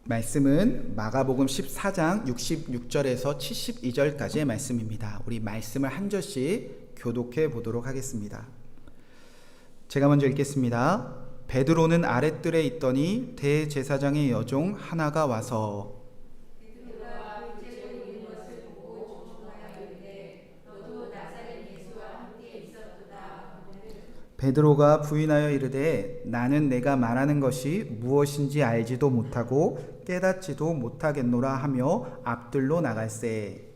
말씀은 마가복음 14장 66절에서 72절까지의 말씀입니다. 우리 말씀을 한 절씩 교독해 보도록 하겠습니다. 제가 먼저 읽겠습니다. 베드로는 아랫뜰에 있더니 대제사장의 여종 하나가 와서 베드로가 부인하여 이르되 나는 내가 말하는 것이 무엇인지 알지도 못하고 깨닫지도 못하겠노라 하며 앞뜰로 나갈세.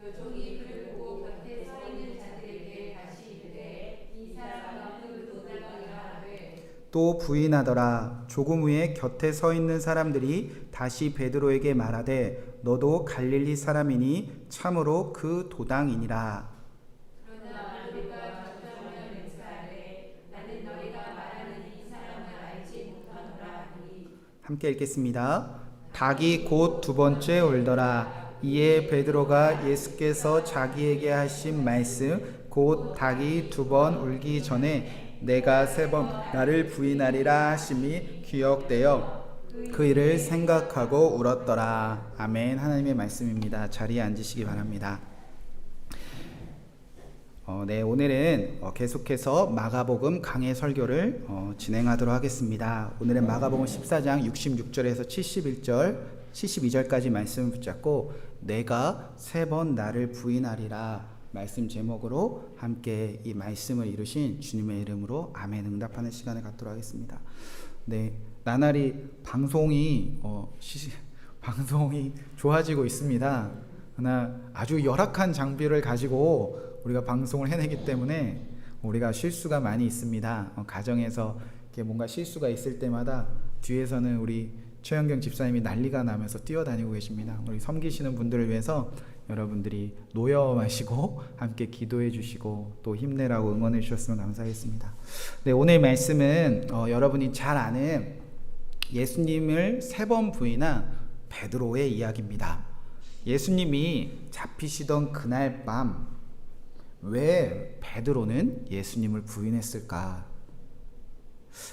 여종이 그를 보고 곁에 서 있는 자들에게 다시 이르되 이 사람은 그 도당이라 하되 또 부인하더라. 조금 후에 곁에 서 있는 사람들이 다시 베드로에게 말하되 너도 갈릴리 사람이니 참으로 그 도당이니라. 함께 읽겠습니다. 닭이 곧 두 번째 울더라. 이에 베드로가 예수께서 자기에게 하신 말씀 곧 닭이 두 번 울기 전에 내가 세 번 나를 부인하리라 하심이 기억되어 그 일을 생각하고 울었더라. 아멘. 하나님의 말씀입니다. 자리에 앉으시기 바랍니다. 오늘은 계속해서 마가복음 강해 설교를 진행하도록 하겠습니다. 오늘은 마가복음 14장 66절에서 72절까지 말씀을 붙잡고 내가 세 번 나를 부인하리라 말씀 제목으로 함께 이 말씀을 이루신 주님의 이름으로 아멘 응답하는 시간을 갖도록 하겠습니다. 나날이 방송이 좋아지고 있습니다. 그러나 아주 열악한 장비를 가지고 우리가 방송을 해내기 때문에 우리가 실수가 많이 있습니다. 가정에서 이렇게 뭔가 실수가 있을 때마다 뒤에서는 우리 최영경 집사님이 난리가 나면서 뛰어다니고 계십니다. 우리 섬기시는 분들을 위해서 여러분들이 놓여 마시고 함께 기도해 주시고 또 힘내라고 응원해 주셨으면 감사하겠습니다. 오늘 말씀은 여러분이 잘 아는 예수님을 세 번 부인한 베드로의 이야기입니다. 예수님이 잡히시던 그날 밤 왜 베드로는 예수님을 부인했을까?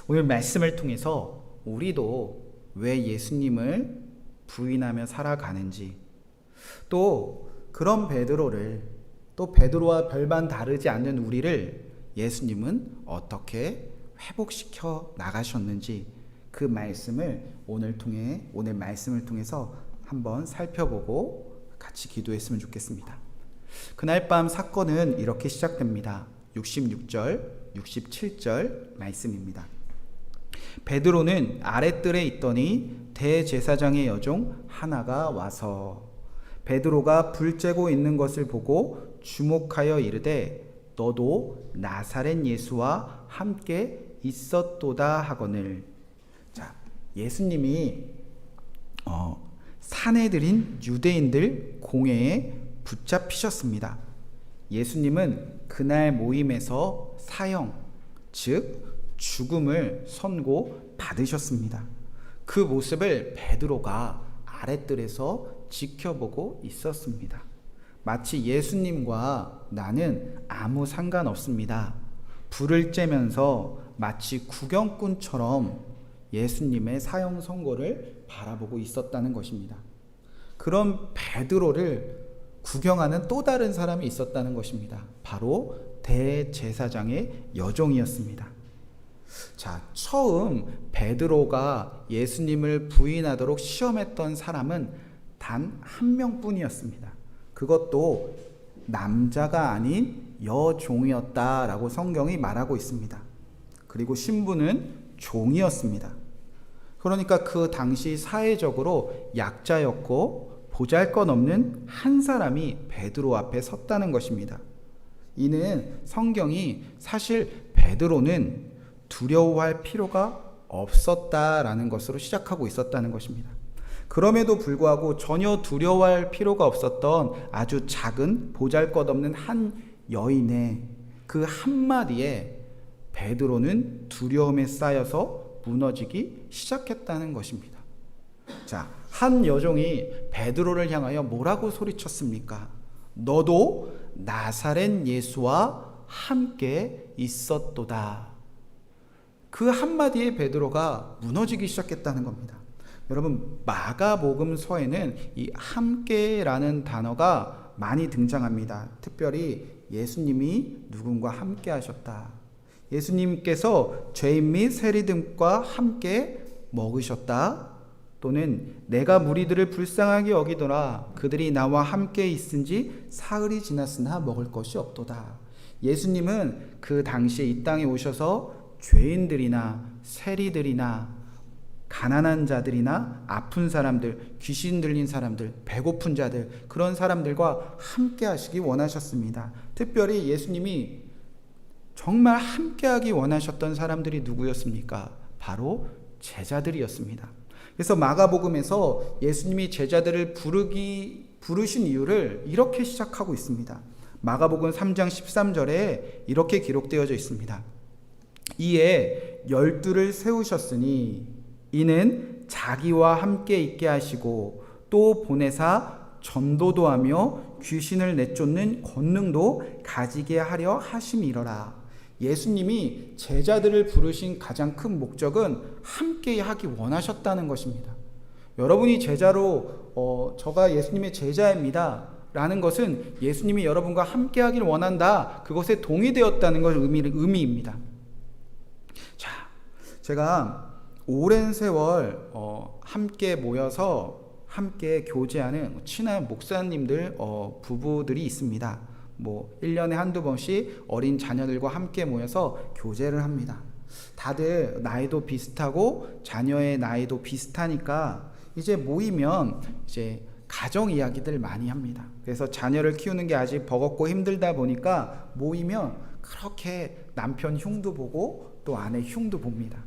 오늘 말씀을 통해서 우리도 왜 예수님을 부인하며 살아가는지, 또 그런 베드로를, 또 베드로와 별반 다르지 않는 우리를 예수님은 어떻게 회복시켜 나가셨는지 그 말씀을 오늘 말씀을 통해서 한번 살펴보고 같이 기도했으면 좋겠습니다. 그날 밤 사건은 이렇게 시작됩니다. 66절, 67절 말씀입니다. 베드로는 아랫뜰에 있더니 대제사장의 여종 하나가 와서 베드로가 불 쬐고 있는 것을 보고 주목하여 이르되 너도 나사렛 예수와 함께 있었도다 하거늘. 예수님이 사내들인 유대인들 공회에 붙잡히셨습니다. 예수님은 그날 모임에서 사형, 즉 죽음을 선고받으셨습니다. 그 모습을 베드로가 아랫뜰에서 지켜보고 있었습니다. 마치 예수님과 나는 아무 상관없습니다. 불을 쬐면서 마치 구경꾼처럼 예수님의 사형 선고를 바라보고 있었다는 것입니다. 그런 베드로를 구경하는 또 다른 사람이 있었다는 것입니다. 바로 대제사장의 여종이었습니다. 처음 베드로가 예수님을 부인하도록 시험했던 사람은 단 한 명뿐이었습니다. 그것도 남자가 아닌 여종이었다라고 성경이 말하고 있습니다. 그리고 신분은 종이었습니다. 그러니까 그 당시 사회적으로 약자였고 보잘것없는 한 사람이 베드로 앞에 섰다는 것입니다. 이는 성경이 사실 베드로는 두려워할 필요가 없었다라는 것으로 시작하고 있었다는 것입니다. 그럼에도 불구하고 전혀 두려워할 필요가 없었던 아주 작은 보잘것없는 한 여인의 그 한마디에 베드로는 두려움에 쌓여서 무너지기 시작했다는 것입니다. 한 여종이 베드로를 향하여 뭐라고 소리쳤습니까? 너도 나사렛 예수와 함께 있었도다. 그 한마디에 베드로가 무너지기 시작했다는 겁니다. 여러분, 마가복음서에는 이 함께라는 단어가 많이 등장합니다. 특별히 예수님이 누군가 함께 하셨다. 예수님께서 죄인 및 세리들과 함께 먹으셨다. 또는 내가 무리들을 불쌍하게 여기더라. 그들이 나와 함께 있은지 사흘이 지났으나 먹을 것이 없도다. 예수님은 그 당시에 이 땅에 오셔서 죄인들이나 세리들이나 가난한 자들이나 아픈 사람들, 귀신 들린 사람들, 배고픈 자들, 그런 사람들과 함께 하시기 원하셨습니다. 특별히 예수님이 정말 함께 하기 원하셨던 사람들이 누구였습니까? 바로 제자들이었습니다. 그래서 마가복음에서 예수님이 제자들을 부르신 이유를 이렇게 시작하고 있습니다. 마가복음 3장 13절에 이렇게 기록되어져 있습니다. 이에 12를 세우셨으니 이는 자기와 함께 있게 하시고 또 보내사 전도도 하며 귀신을 내쫓는 권능도 가지게 하려 하심이러라. 예수님이 제자들을 부르신 가장 큰 목적은 함께 하기 원하셨다는 것입니다. 여러분이 제자로 저가 예수님의 제자입니다 라는 것은 예수님이 여러분과 함께 하길 원한다, 그것에 동의되었다는 것을 의미입니다. 자, 제가 오랜 세월 함께 모여서 함께 교제하는 친한 목사님들 부부들이 있습니다. 1년에 한두 번씩 어린 자녀들과 함께 모여서 교제를 합니다. 다들 나이도 비슷하고 자녀의 나이도 비슷하니까 이제 모이면 이제 가정 이야기들 많이 합니다. 그래서 자녀를 키우는 게 아직 버겁고 힘들다 보니까 모이면 그렇게 남편 흉도 보고 또 아내 흉도 봅니다.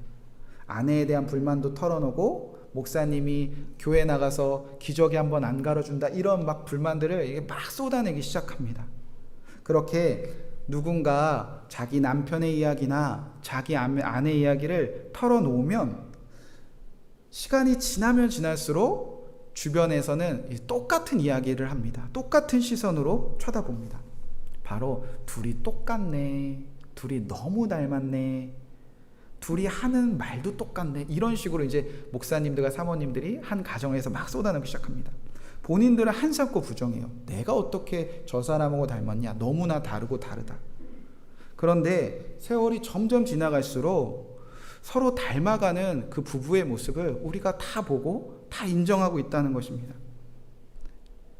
아내에 대한 불만도 털어놓고 목사님이 교회 나가서 기저귀 한번 안 갈아준다, 이런 막 불만들을 막 쏟아내기 시작합니다. 그렇게 누군가 자기 남편의 이야기나 자기 아내 이야기를 털어놓으면 시간이 지나면 지날수록 주변에서는 똑같은 이야기를 합니다. 똑같은 시선으로 쳐다봅니다. 바로 둘이 똑같네, 둘이 너무 닮았네, 둘이 하는 말도 똑같네, 이런 식으로 이제 목사님들과 사모님들이 한 가정에서 막 쏟아내기 시작합니다. 본인들은 한삼코 부정해요. 내가 어떻게 저 사람하고 닮았냐, 너무나 다르고 다르다. 그런데 세월이 점점 지나갈수록 서로 닮아가는 그 부부의 모습을 우리가 다 보고 다 인정하고 있다는 것입니다.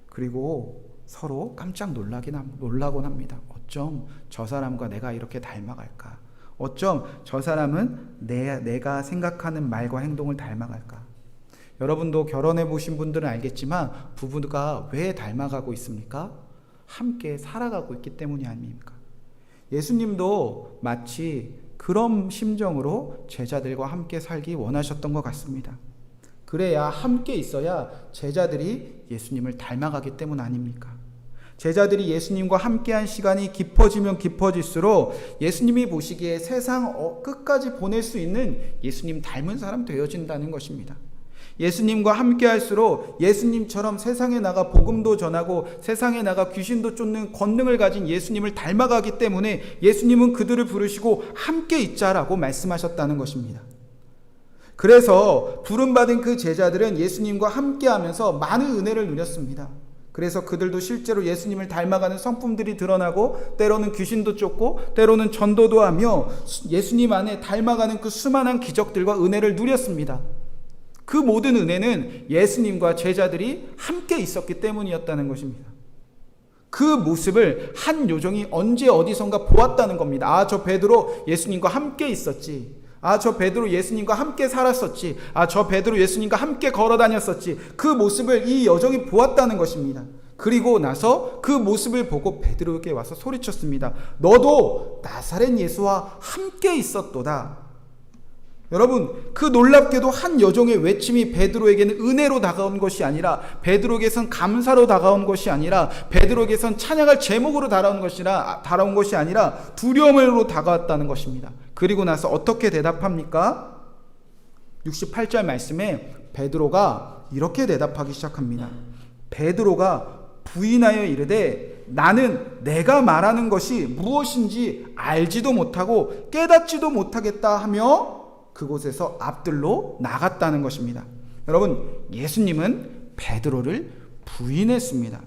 그리고 서로 깜짝 놀라곤 합니다. 어쩜 저 사람과 내가 이렇게 닮아갈까? 어쩜 저 사람은 내가 생각하는 말과 행동을 닮아갈까? 여러분도 결혼해 보신 분들은 알겠지만 부부가 왜 닮아가고 있습니까? 함께 살아가고 있기 때문이 아닙니까? 예수님도 마치 그런 심정으로 제자들과 함께 살기 원하셨던 것 같습니다. 그래야 함께 있어야 제자들이 예수님을 닮아가기 때문 아닙니까? 제자들이 예수님과 함께한 시간이 깊어지면 깊어질수록 예수님이 보시기에 세상 끝까지 보낼 수 있는 예수님 닮은 사람 되어진다는 것입니다. 예수님과 함께 할수록 예수님처럼 세상에 나가 복음도 전하고 세상에 나가 귀신도 쫓는 권능을 가진 예수님을 닮아가기 때문에 예수님은 그들을 부르시고 함께 있자라고 말씀하셨다는 것입니다. 그래서 부름받은 그 제자들은 예수님과 함께 하면서 많은 은혜를 누렸습니다. 그래서 그들도 실제로 예수님을 닮아가는 성품들이 드러나고 때로는 귀신도 쫓고 때로는 전도도 하며 예수님 안에 닮아가는 그 수많은 기적들과 은혜를 누렸습니다. 그 모든 은혜는 예수님과 제자들이 함께 있었기 때문이었다는 것입니다. 그 모습을 한 요정이 언제 어디선가 보았다는 겁니다. 아, 저 베드로 예수님과 함께 있었지. 아, 저 베드로 예수님과 함께 살았었지. 아, 저 베드로 예수님과 함께 걸어 다녔었지. 그 모습을 이 여정이 보았다는 것입니다. 그리고 나서 그 모습을 보고 베드로에게 와서 소리쳤습니다. 너도 나사렛 예수와 함께 있었도다. 여러분, 그 놀랍게도 한 여종의 외침이 베드로에게는 은혜로 다가온 것이 아니라, 베드로에게선 감사로 다가온 것이 아니라, 베드로에게선 찬양할 제목으로 다가온 것이 아니라 두려움으로 다가왔다는 것입니다. 그리고 나서 어떻게 대답합니까? 68절 말씀에 베드로가 이렇게 대답하기 시작합니다. 베드로가 부인하여 이르되 나는 내가 말하는 것이 무엇인지 알지도 못하고 깨닫지도 못하겠다 하며 그곳에서 앞들로 나갔다는 것입니다. 여러분, 예수님은 베드로를 부인했습니다.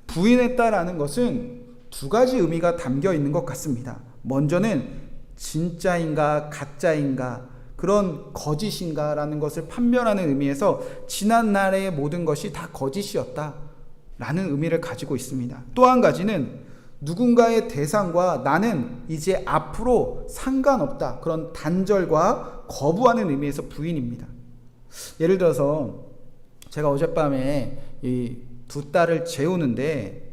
부인했다라는 것은 두 가지 의미가 담겨 있는 것 같습니다. 먼저는 진짜인가 가짜인가, 그런 거짓인가 라는 것을 판별하는 의미에서 지난 날의 모든 것이 다 거짓이었다 라는 의미를 가지고 있습니다. 또 한 가지는 누군가의 대상과 나는 이제 앞으로 상관없다, 그런 단절과 거부하는 의미에서 부인입니다. 예를 들어서 제가 어젯밤에 이 두 딸을 재우는데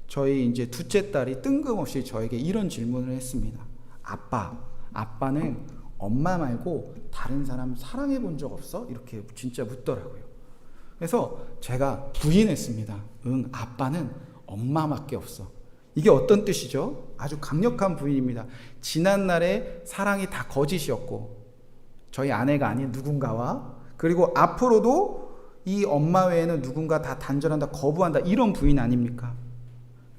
저희 이제 둘째 딸이 뜬금없이 저에게 이런 질문을 했습니다. 아빠는 엄마 말고 다른 사람 사랑해 본 적 없어? 이렇게 진짜 묻더라고요. 그래서 제가 부인했습니다. 응, 아빠는 엄마밖에 없어. 이게 어떤 뜻이죠? 아주 강력한 부인입니다. 지난날의 사랑이 다 거짓이었고, 저희 아내가 아닌 누군가와, 그리고 앞으로도 이 엄마 외에는 누군가 다 단절한다, 거부한다, 이런 부인 아닙니까?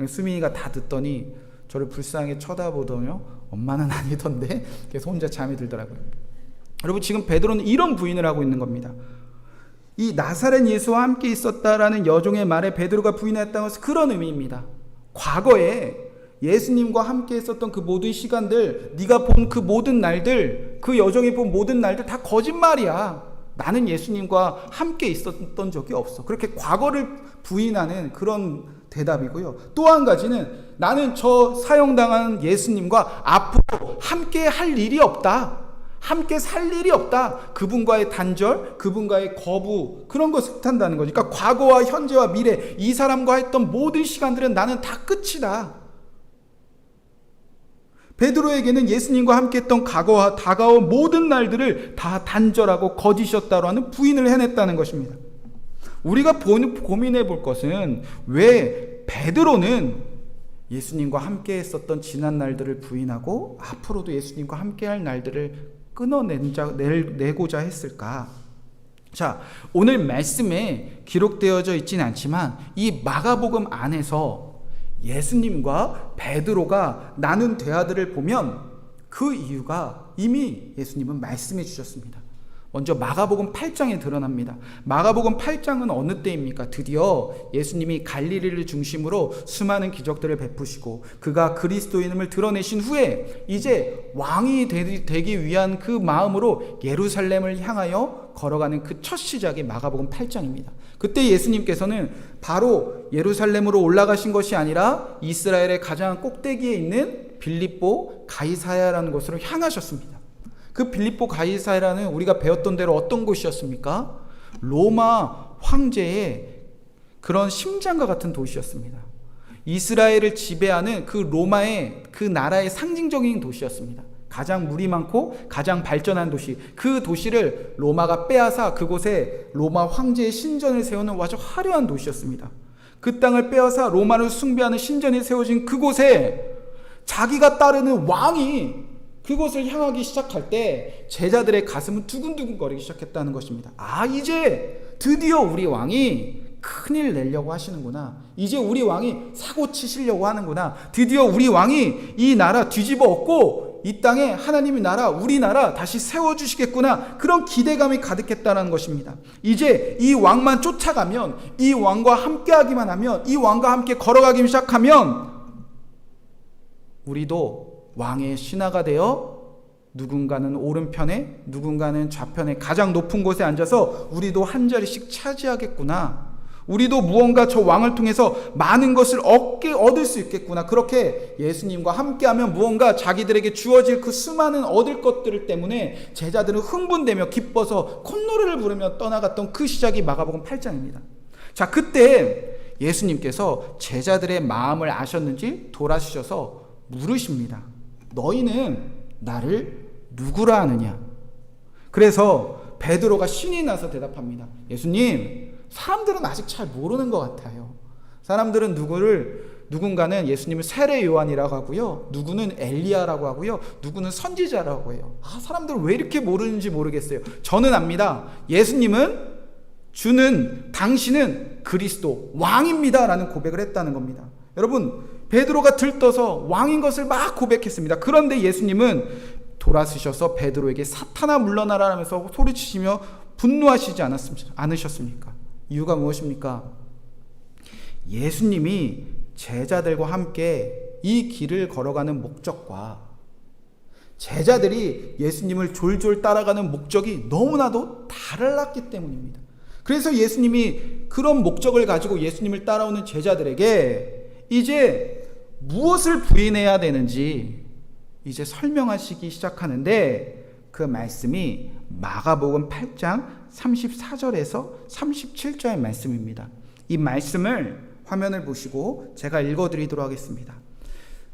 수민이가 다 듣더니 저를 불쌍하게 쳐다보더니요, 엄마는 아니던데, 그래서 혼자 잠이 들더라고요. 여러분, 지금 베드로는 이런 부인을 하고 있는 겁니다. 이 나사렛 예수와 함께 있었다라는 여종의 말에 베드로가 부인했다는 것은 그런 의미입니다. 과거에 예수님과 함께 있었던 그 모든 시간들, 네가 본 그 모든 날들, 그 여종이 본 모든 날들 다 거짓말이야. 나는 예수님과 함께 있었던 적이 없어. 그렇게 과거를 부인하는 그런 대답이고요. 또 한 가지는 나는 저 사형당한 예수님과 앞으로 함께 할 일이 없다, 함께 살 일이 없다. 그분과의 단절, 그분과의 거부, 그런 것을 뜻한다는 거죠. 그러니까 과거와 현재와 미래, 이 사람과 했던 모든 시간들은 나는 다 끝이다. 베드로에게는 예수님과 함께 했던 과거와 다가온 모든 날들을 다 단절하고 거짓이었다고 하는 부인을 해냈다는 것입니다. 우리가 고민해 볼 것은 왜 베드로는 예수님과 함께 했었던 지난 날들을 부인하고 앞으로도 예수님과 함께 할 날들을 끊어내고자 했을까? 자, 오늘 말씀에 기록되어져 있지는 않지만 이 마가복음 안에서 예수님과 베드로가 나눈 대화들을 보면 그 이유가 이미 예수님은 말씀해 주셨습니다. 먼저 마가복음 8장에 드러납니다. 마가복음 8장은 어느 때입니까? 드디어 예수님이 갈릴리를 중심으로 수많은 기적들을 베푸시고 그가 그리스도인임을 드러내신 후에 이제 왕이 되기 위한 그 마음으로 예루살렘을 향하여 걸어가는 그 첫 시작이 마가복음 8장입니다. 그때 예수님께서는 바로 예루살렘으로 올라가신 것이 아니라 이스라엘의 가장 꼭대기에 있는 빌립보 가이사야라는 곳으로 향하셨습니다. 그 빌립보 가이사야는 우리가 배웠던 대로 어떤 곳이었습니까? 로마 황제의 그런 심장과 같은 도시였습니다. 이스라엘을 지배하는 그 로마의 그 나라의 상징적인 도시였습니다. 가장 물이 많고 가장 발전한 도시, 그 도시를 로마가 빼앗아 그곳에 로마 황제의 신전을 세우는 아주 화려한 도시였습니다. 그 땅을 빼앗아 로마를 숭배하는 신전이 세워진 그곳에 자기가 따르는 왕이 그곳을 향하기 시작할 때 제자들의 가슴은 두근두근 거리기 시작했다는 것입니다. 아, 이제 드디어 우리 왕이 큰일 내려고 하시는구나. 이제 우리 왕이 사고 치시려고 하는구나. 드디어 우리 왕이 이 나라 뒤집어 엎고 이 땅에 하나님의 나라, 우리나라 다시 세워주시겠구나. 그런 기대감이 가득했다는 것입니다. 이제 이 왕만 쫓아가면, 이 왕과 함께하기만 하면, 이 왕과 함께 걸어가기 시작하면 우리도 왕의 신하가 되어 누군가는 오른편에, 누군가는 좌편에 가장 높은 곳에 앉아서 우리도 한 자리씩 차지하겠구나. 우리도 무언가 저 왕을 통해서 많은 것을 얻을 수 있겠구나. 그렇게 예수님과 함께하면 무언가 자기들에게 주어질 그 수많은 얻을 것들 때문에 제자들은 흥분되며 기뻐서 콧노래를 부르며 떠나갔던 그 시작이 마가복음 8장입니다. 자, 그때 예수님께서 제자들의 마음을 아셨는지 돌아서셔서 물으십니다. 너희는 나를 누구라 하느냐? 그래서 베드로가 신이 나서 대답합니다. 예수님, 사람들은 아직 잘 모르는 것 같아요. 사람들은 누군가는 예수님을 세례 요한이라고 하고요, 누구는 엘리야라고 하고요, 누구는 선지자라고 해요. 사람들은 왜 이렇게 모르는지 모르겠어요. 저는 압니다. 예수님은, 당신은 그리스도 왕입니다 라는 고백을 했다는 겁니다. 여러분, 베드로가 들떠서 왕인 것을 막 고백했습니다. 그런데 예수님은 돌아서셔서 베드로에게 사탄아 물러나라 하면서 소리치시며 분노하시지 않으셨습니까? 이유가 무엇입니까? 예수님이 제자들과 함께 이 길을 걸어가는 목적과 제자들이 예수님을 졸졸 따라가는 목적이 너무나도 달랐기 때문입니다. 그래서 예수님이 그런 목적을 가지고 예수님을 따라오는 제자들에게 이제 무엇을 부인해야 되는지 이제 설명하시기 시작하는데, 그 말씀이 마가복음 8장 34절에서 37절의 말씀입니다. 이 말씀을 화면을 보시고 제가 읽어드리도록 하겠습니다.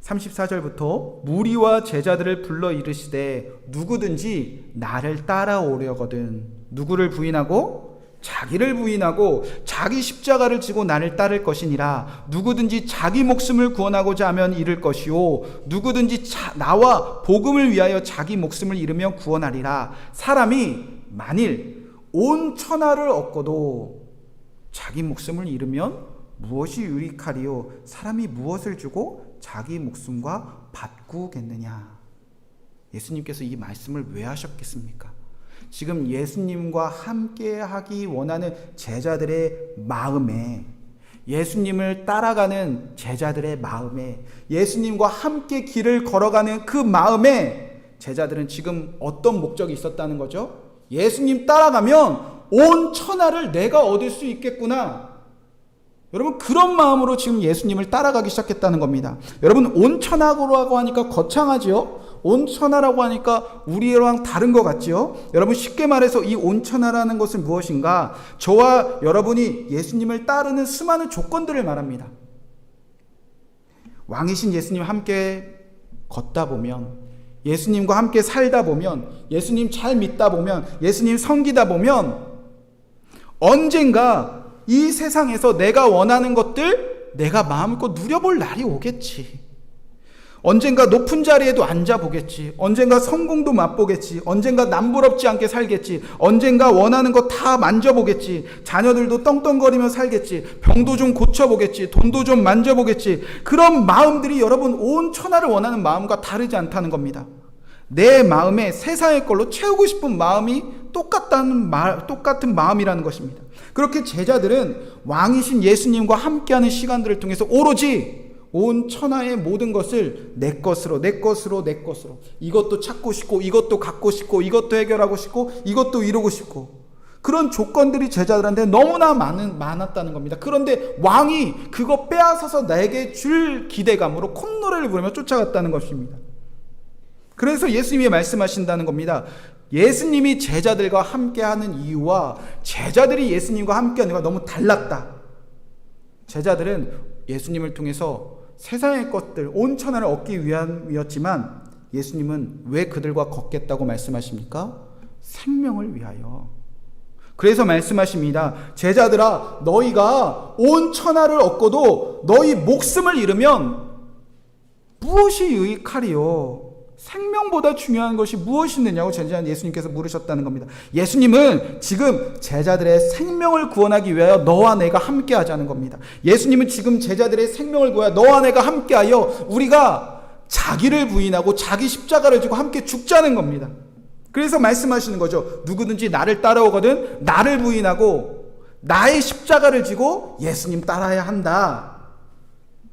34절부터 무리와 제자들을 불러 이르시되 누구든지 나를 따라오려거든 누구를 부인하고 자기를 부인하고 자기 십자가를 지고 나를 따를 것이니라. 누구든지 자기 목숨을 구원하고자 하면 잃을 것이요 누구든지 나와 복음을 위하여 자기 목숨을 잃으면 구원하리라. 사람이 만일 온 천하를 얻고도 자기 목숨을 잃으면 무엇이 유익하리요? 사람이 무엇을 주고 자기 목숨과 바꾸겠느냐? 예수님께서 이 말씀을 왜 하셨겠습니까? 지금 예수님과 함께 하기 원하는 제자들의 마음에, 예수님을 따라가는 제자들의 마음에, 예수님과 함께 길을 걸어가는 그 마음에 제자들은 지금 어떤 목적이 있었다는 거죠? 예수님 따라가면 온 천하를 내가 얻을 수 있겠구나. 여러분, 그런 마음으로 지금 예수님을 따라가기 시작했다는 겁니다. 여러분, 온 천하라고 하니까 거창하지요? 온 천하라고 하니까 우리랑 다른 것 같지요? 여러분, 쉽게 말해서 이 온 천하라는 것은 무엇인가? 저와 여러분이 예수님을 따르는 수많은 조건들을 말합니다. 왕이신 예수님 함께 걷다 보면, 예수님과 함께 살다 보면, 예수님 잘 믿다 보면, 예수님 섬기다 보면 언젠가 이 세상에서 내가 원하는 것들 내가 마음껏 누려볼 날이 오겠지. 언젠가 높은 자리에도 앉아보겠지. 언젠가 성공도 맛보겠지. 언젠가 남부럽지 않게 살겠지. 언젠가 원하는 거 다 만져보겠지. 자녀들도 떵떵거리며 살겠지. 병도 좀 고쳐보겠지. 돈도 좀 만져보겠지. 그런 마음들이 여러분 온 천하를 원하는 마음과 다르지 않다는 겁니다. 내 마음에 세상의 걸로 채우고 싶은 마음이 똑같은 마음이라는 것입니다. 그렇게 제자들은 왕이신 예수님과 함께하는 시간들을 통해서 오로지 온 천하의 모든 것을 내 것으로 이것도 찾고 싶고 이것도 갖고 싶고 이것도 해결하고 싶고 이것도 이루고 싶고, 그런 조건들이 제자들한테 너무나 많았다는 겁니다. 그런데 왕이 그거 빼앗아서 내게 줄 기대감으로 콧노래를 부르며 쫓아갔다는 것입니다. 그래서 예수님이 말씀하신다는 겁니다. 예수님이 제자들과 함께하는 이유와 제자들이 예수님과 함께하는 이유가 너무 달랐다. 제자들은 예수님을 통해서 세상의 것들, 온 천하를 얻기 위함이었지만 예수님은 왜 그들과 걷겠다고 말씀하십니까? 생명을 위하여. 그래서 말씀하십니다. 제자들아, 너희가 온 천하를 얻고도 너희 목숨을 잃으면 무엇이 유익하리요? 생명보다 중요한 것이 무엇이 있느냐고 예수님께서 물으셨다는 겁니다. 예수님은 지금 제자들의 생명을 구원하기 위하여 너와 내가 함께 하자는 겁니다. 예수님은 지금 제자들의 생명을 구하여 너와 내가 함께하여 우리가 자기를 부인하고 자기 십자가를 지고 함께 죽자는 겁니다. 그래서 말씀하시는 거죠. 누구든지 나를 따라오거든 나를 부인하고 나의 십자가를 지고 예수님 따라야 한다.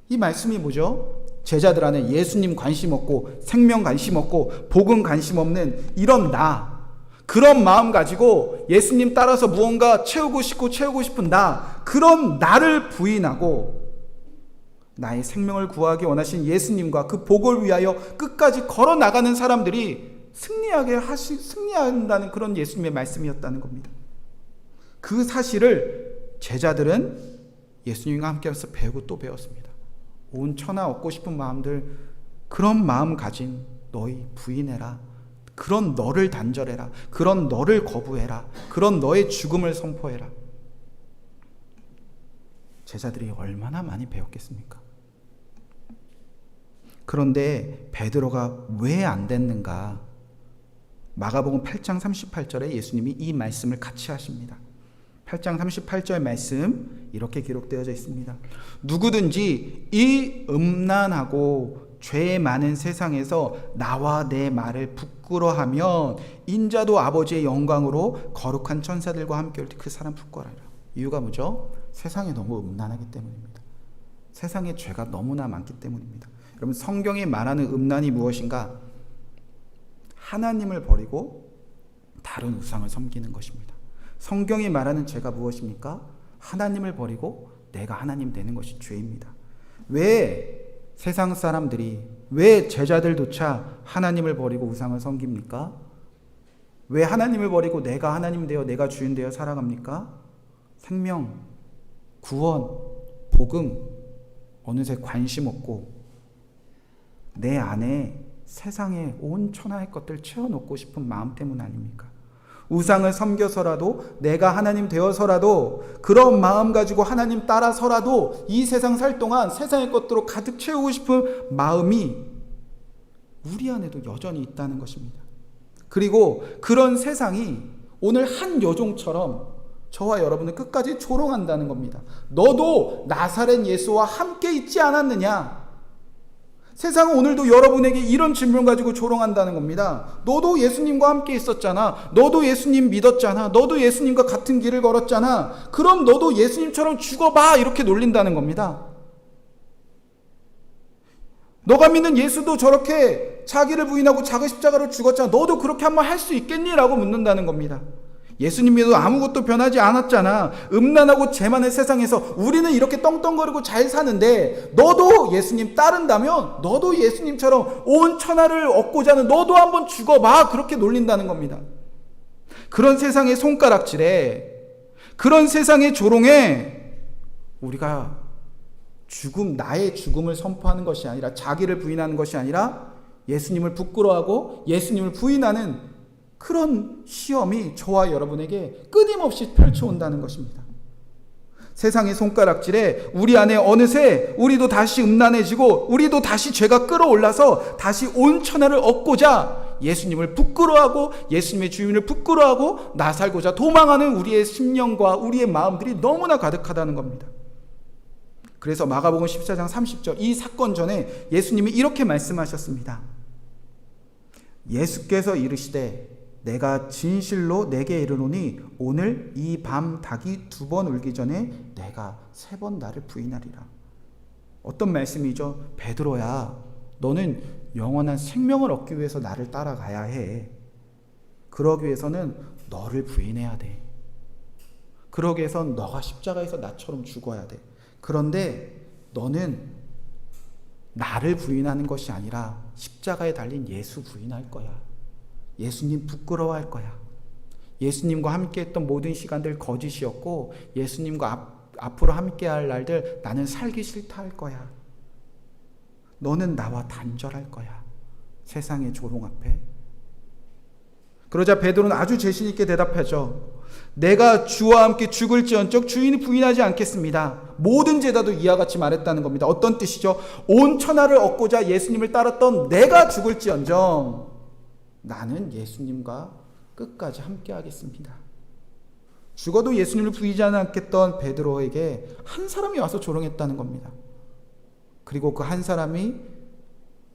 이 말씀이 뭐죠? 제자들 안에 예수님 관심 없고 생명 관심 없고 복음 관심 없는 이런 그런 마음 가지고 예수님 따라서 무언가 채우고 싶은 그런 나를 부인하고 나의 생명을 구하기 원하신 예수님과 그 복을 위하여 끝까지 걸어 나가는 사람들이 승리한다는 그런 예수님의 말씀이었다는 겁니다. 그 사실을 제자들은 예수님과 함께하면서 배우고 또 배웠습니다. 온 천하 얻고 싶은 마음들, 그런 마음 가진 너희 부인해라. 그런 너를 단절해라. 그런 너를 거부해라. 그런 너의 죽음을 선포해라. 제자들이 얼마나 많이 배웠겠습니까? 그런데 베드로가 왜 안 됐는가? 마가복음 8장 38절에 예수님이 이 말씀을 같이 하십니다. 8장 38절 말씀 이렇게 기록되어져 있습니다. 누구든지 이 음란하고 죄 많은 세상에서 나와 내 말을 부끄러하면 인자도 아버지의 영광으로 거룩한 천사들과 함께 올 때 그 사람 부끄러워라. 이유가 뭐죠? 세상에 너무 음란하기 때문입니다. 세상에 죄가 너무나 많기 때문입니다. 여러분, 성경이 말하는 음란이 무엇인가? 하나님을 버리고 다른 우상을 섬기는 것입니다. 성경이 말하는 죄가 무엇입니까? 하나님을 버리고 내가 하나님 되는 것이 죄입니다. 왜 세상 사람들이, 왜 제자들조차 하나님을 버리고 우상을 섬깁니까? 왜 하나님을 버리고 내가 하나님 되어 내가 주인 되어 살아갑니까? 생명, 구원, 복음 어느새 관심 없고 내 안에 세상에 온 천하의 것들 채워놓고 싶은 마음 때문 아닙니까? 우상을 섬겨서라도, 내가 하나님 되어서라도, 그런 마음 가지고 하나님 따라서라도 이 세상 살 동안 세상의 것들로 가득 채우고 싶은 마음이 우리 안에도 여전히 있다는 것입니다. 그리고 그런 세상이 오늘 한 여종처럼 저와 여러분을 끝까지 조롱한다는 겁니다. 너도 나사렛 예수와 함께 있지 않았느냐? 세상은 오늘도 여러분에게 이런 질문 가지고 조롱한다는 겁니다. 너도 예수님과 함께 있었잖아. 너도 예수님 믿었잖아. 너도 예수님과 같은 길을 걸었잖아. 그럼 너도 예수님처럼 죽어봐. 이렇게 놀린다는 겁니다. 너가 믿는 예수도 저렇게 자기를 부인하고 자기 십자가로 죽었잖아. 너도 그렇게 한번 할 수 있겠니? 라고 묻는다는 겁니다. 예수님 믿어도 아무것도 변하지 않았잖아. 음란하고 죄 많은 세상에서 우리는 이렇게 떵떵거리고 잘 사는데 너도 예수님 따른다면 너도 예수님처럼 온 천하를 얻고자 하는 너도 한번 죽어봐. 그렇게 놀린다는 겁니다. 그런 세상의 손가락질에, 그런 세상의 조롱에 우리가 나의 죽음을 선포하는 것이 아니라, 자기를 부인하는 것이 아니라 예수님을 부끄러워하고 예수님을 부인하는 그런 시험이 저와 여러분에게 끊임없이 펼쳐온다는 것입니다. 세상의 손가락질에 우리 안에 어느새 우리도 다시 음란해지고 우리도 다시 죄가 끌어올라서 다시 온 천하를 얻고자 예수님을 부끄러워하고 예수님의 주님을 부끄러워하고 나 살고자 도망하는 우리의 심령과 우리의 마음들이 너무나 가득하다는 겁니다. 그래서 마가복음 14장 30절, 이 사건 전에 예수님이 이렇게 말씀하셨습니다. 예수께서 이르시되 내가 진실로 내게 이르노니 오늘 이 밤 닭이 2번 울기 전에 내가 3번 나를 부인하리라. 어떤 말씀이죠? 베드로야, 너는 영원한 생명을 얻기 위해서 나를 따라가야 해. 그러기 위해서는 너를 부인해야 돼. 그러기 위해서는 너가 십자가에서 나처럼 죽어야 돼. 그런데 너는 나를 부인하는 것이 아니라 십자가에 달린 예수 부인할 거야. 예수님 부끄러워할 거야. 예수님과 함께했던 모든 시간들 거짓이었고 예수님과 앞으로 함께할 날들 나는 살기 싫다 할 거야. 너는 나와 단절할 거야. 세상의 조롱 앞에. 그러자 베드로는 아주 재신 있게 대답하죠. 내가 주와 함께 죽을지언정 주인이 부인하지 않겠습니다. 모든 제자도 이와 같이 말했다는 겁니다. 어떤 뜻이죠? 온 천하를 얻고자 예수님을 따랐던 내가 죽을지언정 나는 예수님과 끝까지 함께 하겠습니다. 죽어도 예수님을 부인하지 않겠던 베드로에게 한 사람이 와서 조롱했다는 겁니다. 그리고 그 한 사람이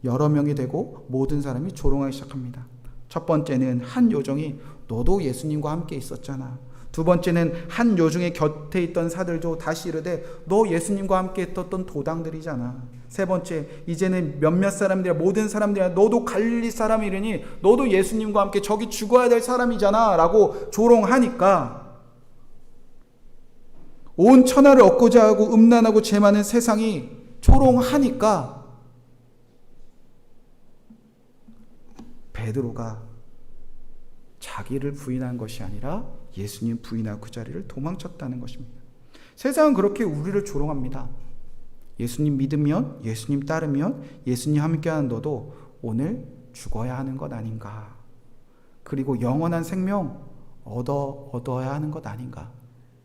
여러 명이 되고 모든 사람이 조롱하기 시작합니다. 첫 번째는 한 요정이 너도 예수님과 함께 있었잖아. 두 번째는 한 요정의 곁에 있던 사들도 다시 이르되 너 예수님과 함께 있었던 도당들이잖아. 세 번째, 이제는 몇몇 사람들이야, 모든 사람들이야, 너도 갈릴리 사람이려니 너도 예수님과 함께 저기 죽어야 될 사람이잖아 라고 조롱하니까 온 천하를 얻고자 하고 음란하고 죄 많은 세상이 조롱하니까 베드로가 자기를 부인한 것이 아니라 예수님 부인하고 그 자리를 도망쳤다는 것입니다. 세상은 그렇게 우리를 조롱합니다. 예수님 믿으면, 예수님 따르면, 예수님 함께하는 너도 오늘 죽어야 하는 것 아닌가? 그리고 영원한 생명 얻어야 하는 것 아닌가?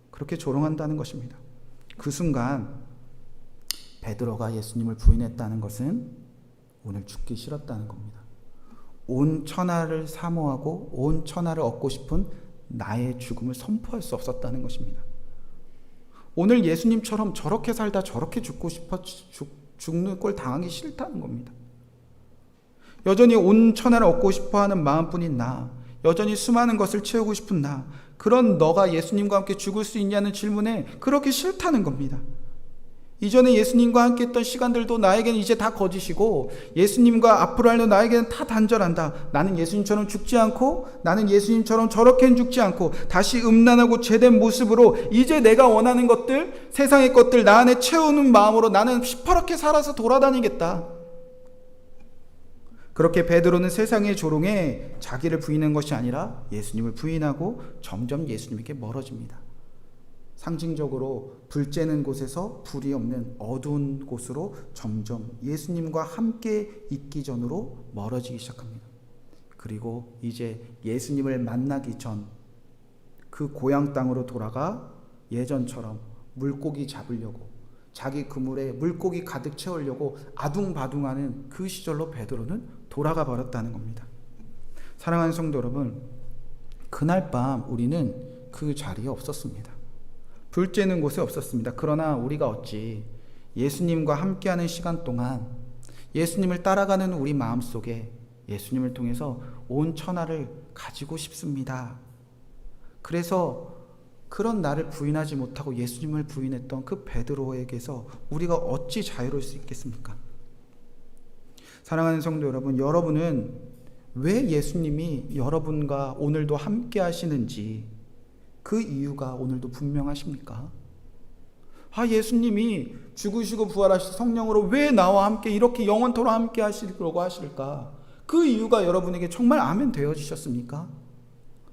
그렇게 조롱한다는 것입니다. 그 순간 베드로가 예수님을 부인했다는 것은 오늘 죽기 싫었다는 겁니다. 온 천하를 사모하고 온 천하를 얻고 싶은 나의 죽음을 선포할 수 없었다는 것입니다. 오늘 예수님처럼 저렇게 살다 저렇게 죽고 싶어 죽는 꼴 당하기 싫다는 겁니다. 여전히 온 천하를 얻고 싶어하는 마음뿐인 나, 여전히 수많은 것을 채우고 싶은 나, 그런 너가 예수님과 함께 죽을 수 있냐는 질문에 그렇게 싫다는 겁니다. 이전에 예수님과 함께 했던 시간들도 나에게는 이제 다 거짓이고, 예수님과 앞으로 하려 나에게는 다 단절한다. 나는 예수님처럼 죽지 않고, 나는 예수님처럼 저렇게는 죽지 않고, 다시 음란하고 죄된 모습으로 이제 내가 원하는 것들, 세상의 것들 나 안에 채우는 마음으로 나는 시퍼렇게 살아서 돌아다니겠다. 그렇게 베드로는 세상의 조롱에 자기를 부인한 것이 아니라 예수님을 부인하고 점점 예수님에게 멀어집니다. 상징적으로 불 쬐는 곳에서 불이 없는 어두운 곳으로 점점 예수님과 함께 있기 전으로 멀어지기 시작합니다. 그리고 이제 예수님을 만나기 전 그 고향 땅으로 돌아가 예전처럼 물고기 잡으려고, 자기 그물에 물고기 가득 채우려고 아둥바둥하는 그 시절로 베드로는 돌아가 버렸다는 겁니다. 사랑하는 성도 여러분, 그날 밤 우리는 그 자리에 없었습니다. 불 쬐는 곳에 없었습니다. 그러나 우리가 어찌 예수님과 함께하는 시간 동안 예수님을 따라가는 우리 마음속에 예수님을 통해서 온 천하를 가지고 싶습니다. 그래서 그런 나를 부인하지 못하고 예수님을 부인했던 그 베드로에게서 우리가 어찌 자유로울 수 있겠습니까? 사랑하는 성도 여러분, 여러분은 왜 예수님이 여러분과 오늘도 함께 하시는지 그 이유가 오늘도 분명하십니까? 예수님이 죽으시고 부활하신 성령으로 왜 나와 함께 이렇게 영원토록 함께 하시려고 하실까? 그 이유가 여러분에게 정말 아멘 되어지셨습니까?